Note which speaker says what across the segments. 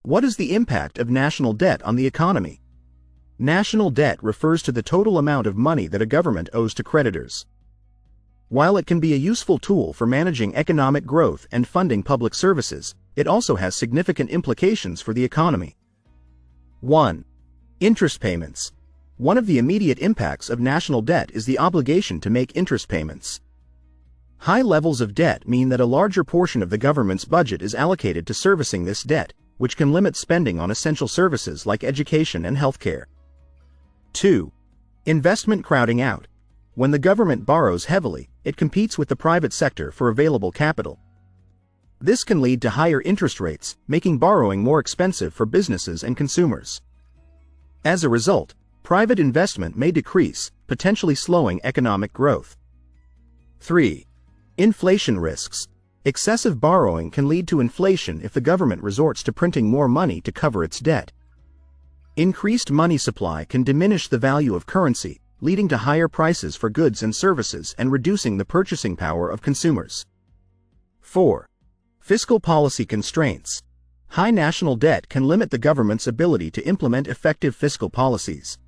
Speaker 1: What is the impact of national debt on the economy? National debt refers to the total amount of money that a government owes to creditors. While it can be a useful tool for managing economic growth and funding public services, it also has significant implications for the economy. 1. Interest payments. One of the immediate impacts of national debt is the obligation to make interest payments. High levels of debt mean that a larger portion of the government's budget is allocated to servicing this debt, which can limit spending on essential services like education and healthcare. 2. Investment crowding out. When the government borrows heavily, it competes with the private sector for available capital. This can lead to higher interest rates, making borrowing more expensive for businesses and consumers. As a result, private investment may decrease, potentially slowing economic growth. 3. Inflation risks. Excessive borrowing can lead to inflation if the government resorts to printing more money to cover its debt. Increased money supply can diminish the value of currency, leading to higher prices for goods and services and reducing the purchasing power of consumers. 4. Fiscal policy constraints. High national debt can limit the government's ability to implement effective fiscal policies.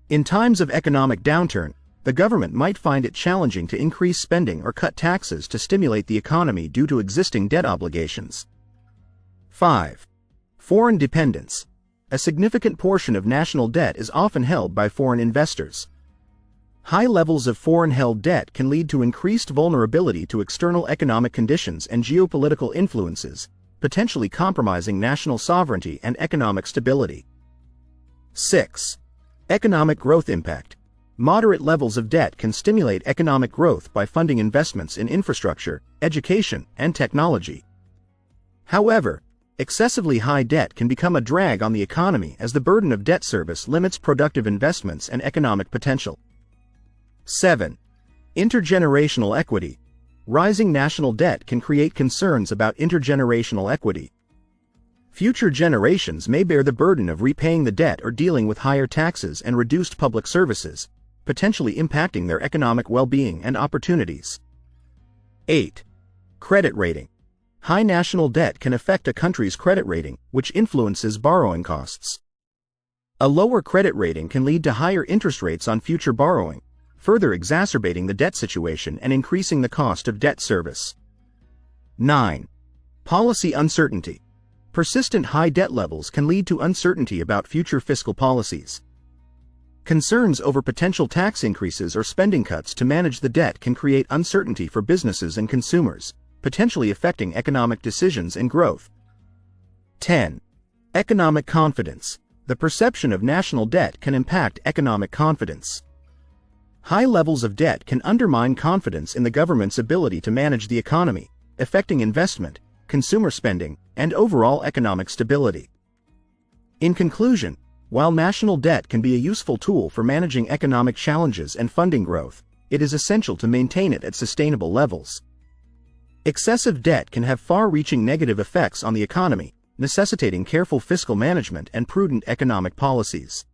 Speaker 1: In times of economic downturn, the government might find it challenging to increase spending or cut taxes to stimulate the economy due to existing debt obligations. 5. Foreign dependence. A significant portion of national debt is often held by foreign investors. High levels of foreign-held debt can lead to increased vulnerability to external economic conditions and geopolitical influences, potentially compromising national sovereignty and economic stability. 6. Economic growth impact. Moderate levels of debt can stimulate economic growth by funding investments in infrastructure, education, and technology. However, excessively high debt can become a drag on the economy as the burden of debt service limits productive investments and economic potential. 7. Intergenerational equity. Rising national debt can create concerns about intergenerational equity. Future generations may bear the burden of repaying the debt or dealing with higher taxes and reduced public services, potentially impacting their economic well-being and opportunities. 8. Credit rating. High national debt can affect a country's credit rating, which influences borrowing costs. A lower credit rating can lead to higher interest rates on future borrowing, further exacerbating the debt situation and increasing the cost of debt service. 9. Policy uncertainty. Persistent high debt levels can lead to uncertainty about future fiscal policies. Concerns over potential tax increases or spending cuts to manage the debt can create uncertainty for businesses and consumers, potentially affecting economic decisions and growth. 10. Economic confidence. The perception of national debt can impact economic confidence. High levels of debt can undermine confidence in the government's ability to manage the economy, affecting investment, consumer spending, and overall economic stability. In conclusion, while national debt can be a useful tool for managing economic challenges and funding growth, it is essential to maintain it at sustainable levels. Excessive debt can have far-reaching negative effects on the economy, necessitating careful fiscal management and prudent economic policies.